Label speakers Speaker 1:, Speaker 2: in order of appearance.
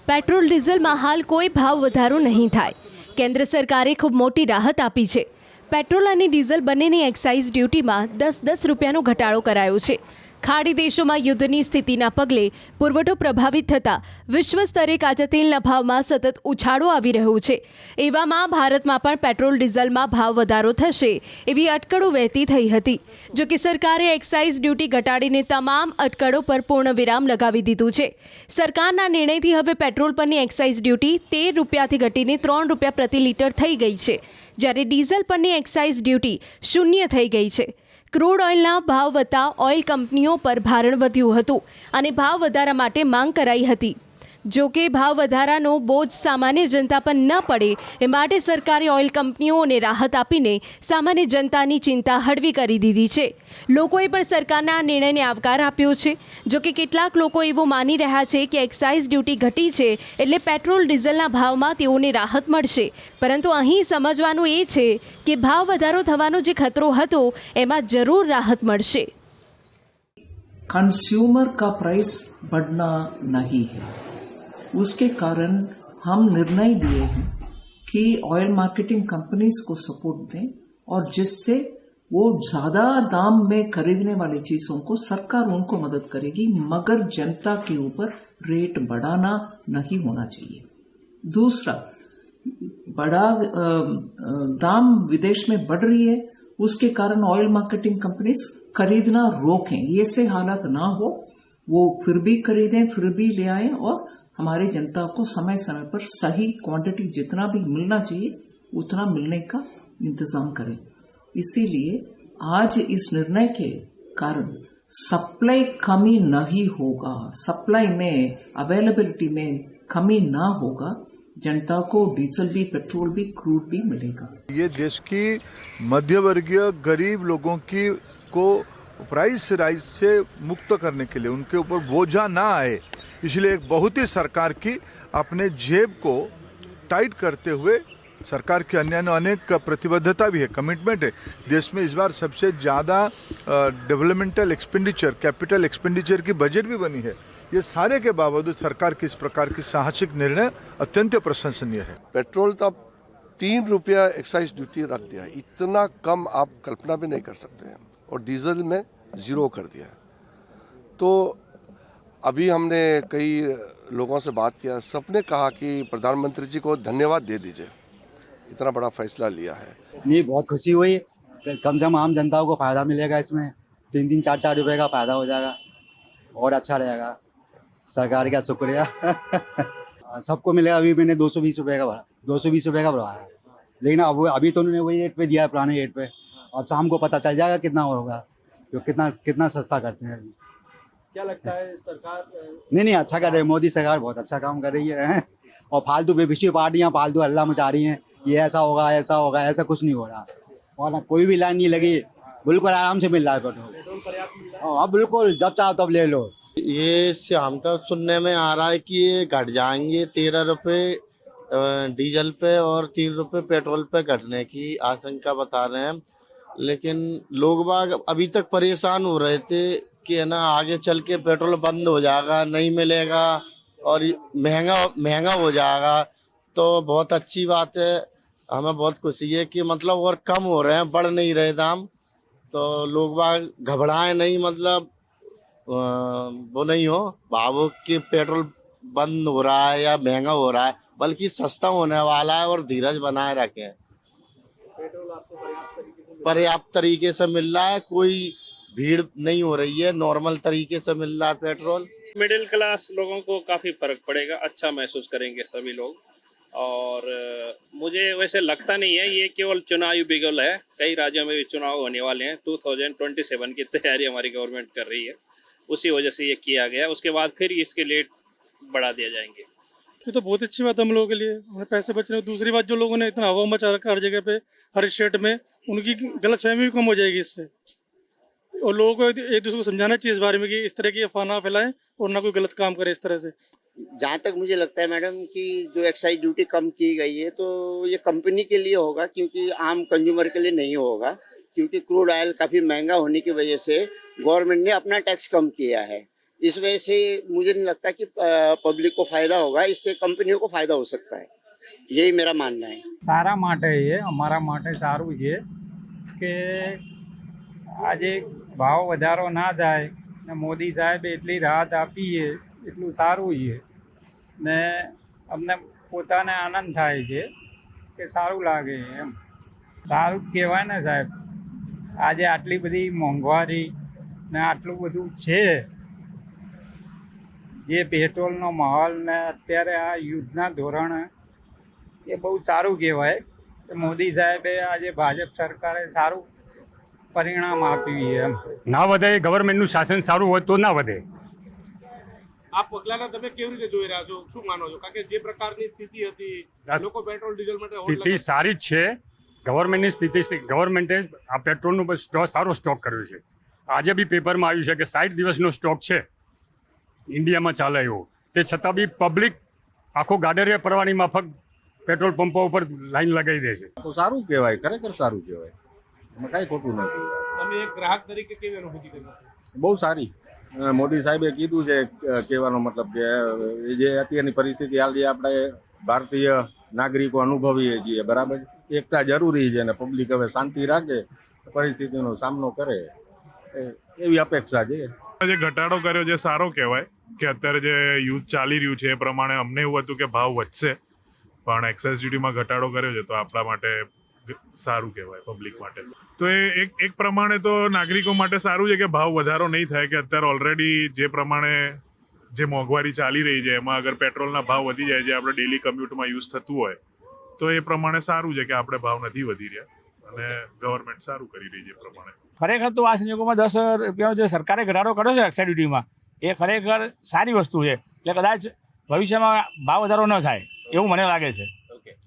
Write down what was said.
Speaker 1: Petrol ડીઝલમાં હાલ કોઈ ભાવ વધારો નહીં થાય. કેન્દ્ર સરકારે ખૂબ મોટી રાહત આપી છે. પેટ્રોલ અને ડીઝલ બંનેની એક્સાઇઝ ડ્યુટીમાં 10 રૂપિયાનો ઘટાડો કરાયો છે. ખાડી દેશોમાં યુદ્ધની સ્થિતિના પગલે પુરવઠો પ્રભાવિત થતાં વિશ્વ સ્તરે કાચા તેલના ભાવમાં સતત ઉછાળો આવી રહ્યો છે. એવામાં ભારતમાં પણ પેટ્રોલ ડીઝલમાં ભાવ વધારો થશે એવી અટકળો વહેતી થઈ હતી. જો કે સરકારે એક્સાઇઝ ડ્યુટી ઘટાડીને તમામ અટકળો પર પૂર્ણ વિરામ લગાવી દીધું છે. સરકારના નિર્ણયથી હવે પેટ્રોલ પરની એક્સાઇઝ ડ્યુટી 13 રૂપિયાથી ઘટીને 3 રૂપિયા પ્રતિ લીટર થઈ ગઈ છે, જ્યારે ડીઝલ પરની એક્સાઇઝ ડ્યુટી 0 થઈ ગઈ છે. ક્રૂડ ઓઇલના ભાવ વધતા ઓઇલ કંપનીઓ પર ભારણ વધ્યું હતું અને ભાવ વધારા માટે માંગ કરાઈ હતી. જો કે ભાવ વધારાનો બોજ સામાન્ય જનતા પર ન પડે એ માટે સરકારે ઓઇલ કંપનીઓને રાહત આપીને સામાન્ય જનતાની ચિંતા હળવી કરી દીધી છે. લોકોએ પણ સરકારના આ નિર્ણયને આવકાર આપ્યો છે. જો કે કેટલાક લોકો એવું માની રહ્યા છે કે એક્સાઇઝ ડ્યુટી ઘટી છે એટલે પેટ્રોલ ડીઝલના ભાવમાં તેઓને રાહત મળશે, પરંતુ અહીં સમજવાનું એ છે કે ભાવ વધારો થવાનો જે ખતરો હતો એમાં જરૂર રાહત મળશે.
Speaker 2: कंज्यूमर का प्राइस बढ़ना नहीं है, उसके कारण हम निर्णय लिए हैं कि ऑयल मार्केटिंग कंपनीज को सपोर्ट दें और जिससे वो ज्यादा दाम में खरीदने वाली चीजों को सरकार उनको मदद करेगी, मगर जनता के ऊपर रेट बढ़ाना नहीं होना चाहिए. दूसरा, बड़ा दाम विदेश में बढ़ रही है, उसके कारण ऑयल मार्केटिंग कंपनीज खरीदना रोकें. ये से हालत ना हो, वो फिर भी खरीदें, फिर भी ले आए और हमारी जनता को समय समय पर सही क्वांटिटी जितना भी मिलना चाहिए उतना मिलने का इंतजाम करें. इसीलिए आज इस निर्णय के कारण सप्लाई कमी नहीं होगा, सप्लाई में अवेलेबिलिटी में कमी ना होगा. जनता को डीजल भी, पेट्रोल भी, क्रूड भी मिलेगा.
Speaker 3: ये देश की मध्यवर्गीय गरीब लोगों की को प्राइस राइज से मुक्त करने के लिए, उनके ऊपर बोझा ना आए, इसलिए एक बहुत ही सरकार की अपने जेब को टाइट करते हुए सरकार की अन्य अनेक प्रतिबद्धता भी है, कमिटमेंट है. देश में इस बार सबसे ज़्यादा डेवलपमेंटल एक्सपेंडिचर, कैपिटल एक्सपेंडिचर की बजट भी बनी है. ये सारे के बावजूद सरकार की इस प्रकार की साहसिक निर्णय अत्यंत प्रशंसनीय है.
Speaker 4: पेट्रोल तो अब 3 रुपया एक्साइज ड्यूटी रख दिया है, इतना कम आप कल्पना भी नहीं कर सकते हैं. और डीजल में 0 कर दिया है. तो अभी हमने कई लोगों से बात किया, सबने कहा कि प्रधानमंत्री जी को धन्यवाद दे दीजिए, इतना बड़ा फैसला लिया है.
Speaker 5: नहीं, बहुत खुशी हुई. कम से कम आम जनता को फायदा मिलेगा, इसमें 3-3, 4-4 रुपए का फायदा हो जाएगा और अच्छा रहेगा. सरकार का शुक्रिया. सबको मिलेगा. अभी मैंने 220 रुपए का भरा, 220 रुपए का भरा है, लेकिन अब अभी तो उन्होंने वही रेट पे दिया है, पुराने रेट पे. अब शाम को पता चल जाएगा कितना होगा, जो कितना सस्ता करते हैं.
Speaker 6: क्या लगता है सरकार?
Speaker 5: नहीं, अच्छा कर रही है. मोदी सरकार बहुत अच्छा काम कर रही है. और फालतू बेविशी पार्टियां फालतू हल्ला मचा रही हैं, ये ऐसा होगा, ऐसा होगा. ऐसा कुछ नहीं हो रहा. और ना कोई भी लाइन नहीं लगी, बिल्कुल आराम से मिल रहा है पेट्रोल. हाँ बिल्कुल, जब चाहो तब ले लो.
Speaker 7: ये शाम का सुनने में आ रहा है कि ये घट जाएंगे 13 रुपये डीजल पे और 3 रुपये पेट्रोल पे घटने की आशंका बता रहे हैं. लेकिन लोग बाग अभी तक परेशान हो रहे थे कि है ना आगे चल के पेट्रोल बंद हो जाएगा, नहीं मिलेगा और महंगा हो जाएगा. तो बहुत अच्छी बात है, हमें बहुत खुशी है कि मतलब और कम हो रहे हैं, बढ़ नहीं रहे दाम. तो लोग बाग घबराए नहीं, मतलब वो नहीं हो भावो कि पेट्रोल बंद हो रहा है या महंगा हो रहा है, बल्कि सस्ता होने वाला है और धीरज बनाए रखें.
Speaker 6: पेट्रोल आपको
Speaker 7: पर्याप्त तरीके से मिल रहा है, कोई भीड़ नहीं हो रही है, नॉर्मल तरीके से मिल रहा है पेट्रोल.
Speaker 8: मिडिल क्लास लोगों को काफ़ी फ़र्क पड़ेगा, अच्छा महसूस करेंगे सभी लोग. और मुझे वैसे लगता नहीं है ये केवल चुनावी बिगुल है. कई राज्यों में भी चुनाव होने वाले हैं. 2027 की तैयारी हमारी गवर्नमेंट कर रही है, उसी वजह से ये किया गया. उसके बाद फिर इसके रेट बढ़ा दिया जाएंगे.
Speaker 6: ये तो बहुत अच्छी बात है हम लोगों के लिए, हमें पैसे बच रहे हैं. दूसरी बात, जो लोगों ने इतना हवा मचा रखा हर जगह पे, हर स्टेट में, उनकी गलतफहमी भी कम हो जाएगी इससे. और लोगों को एक दूसरे को समझाना चाहिए इस बारे में कि इस तरह की अफवाह ना फैलाएं और ना कोई गलत काम करे इस तरह से.
Speaker 9: जहाँ तक मुझे लगता है मैडम कि जो एक्साइज ड्यूटी कम की गई है तो ये कंपनी के लिए होगा, क्योंकि आम कंज्यूमर के लिए नहीं होगा. क्योंकि क्रूड ऑयल काफ़ी महंगा होने की वजह से गवर्नमेंट ने अपना टैक्स कम किया है. इस वजह से मुझे नहीं लगता कि पब्लिक को फायदा होगा, इससे कंपनियों को फायदा हो सकता है, यही मेरा मानना है।
Speaker 10: સારા માટે અમારા માટે સારું છે કે આજે ભાવ વધારો ના થાય ને મોદી સાહેબ એટલી રાહત આપી છે એટલું સારું છે ને અમને પોતાને આનંદ થાય છે કે સારું લાગે એમ સારું જ કહેવાય ને સાહેબ આજે આટલી બધી મોંઘવારી ને આટલું બધું છે જે પેટ્રોલનો માહોલ ને અત્યારે આ યુદ્ધના ધોરણે એ બહુ સારું કહેવાય કે મોદી સાહેબે આજે ભાજપ સરકારે સારું પરિણામ આપ્યું છે એમ
Speaker 11: ના વધે ગવર્મેન્ટનું શાસન સારું હોય તો ના વધે
Speaker 12: આ પગલાને તમે કેવી રીતે જોઈ રહ્યા છો, શું માનો છો? કારણ કે જે પ્રકારની સ્થિતિ હતી લોકો પેટ્રોલ ડીઝલ માટે
Speaker 11: સ્થિતિ સારી જ છે. ગવર્મેન્ટની સ્થિતિ ગવર્મેન્ટે આ પેટ્રોલનો સારો સ્ટોક કર્યો છે. આજે બી પેપરમાં આવ્યું છે કે 60 દિવસનો સ્ટોક છે ઇન્ડિયામાં ચાલે એવો, તે છતાં બી પબ્લિક આખો ગાડરિયા પરવાની માફક પેટ્રોલ પંપો ઉપર લાઈન લગાવી દે છે.
Speaker 13: તો સારું કહેવાય, ખરેખર સારું કહેવાય, એમાં કાંઈ ખોટું નથી.
Speaker 12: તમે એક ગ્રાહક તરીકે કેવી અનુભૂતિ કરી?
Speaker 13: બહુ સારી. મોદી સાહેબે કીધું છે, કહેવાનો મતલબ કે જે અત્યારની પરિસ્થિતિ હાલ આપણે ભારતીય નાગરિકો અનુભવીએ છીએ, બરાબર, એકતા જરૂરી છે અને પબ્લિક હવે શાંતિ રાખે, પરિસ્થિતિનો સામનો કરે એવી અપેક્ષા છે.
Speaker 14: જે ઘટાડો કર્યો છે સારો કહેવાય કે અત્યારે જે યુદ્ધ ચાલી રહ્યું છે એ પ્રમાણે અમને એવું હતું કે ભાવ વધશે, પણ એક્સાઇઝ ડ્યુટીમાં ઘટાડો કર્યો છે તો આપણા માટે સારું કહેવાય, પબ્લિક માટે. તો એ એક પ્રમાણે તો નાગરિકો માટે સારું છે કે ભાવ વધારો નહીં થાય, કે અત્યારે ઓલરેડી જે પ્રમાણે જે મોંઘવારી ચાલી રહી છે એમાં અગર પેટ્રોલના ભાવ વધી જાય, જે આપણે ડેલી કમ્યુટમાં યુઝ થતું હોય, તો એ પ્રમાણે સારું છે કે આપણે ભાવ નથી વધી રહ્યા અને ગવર્મેન્ટ સારું કરી રહી છે એ પ્રમાણે.
Speaker 10: ખરેખર તો આ સંજોગોમાં 10 રૂપિયાનો જે સરકારે ઘટાડો કર્યો છે એક્સાઇઝ ડ્યુટીમાં એ ખરેખર સારી વસ્તુ છે એટલે કદાચ ભવિષ્યમાં ભાવ વધારો ન થાય એવું મને લાગે છે.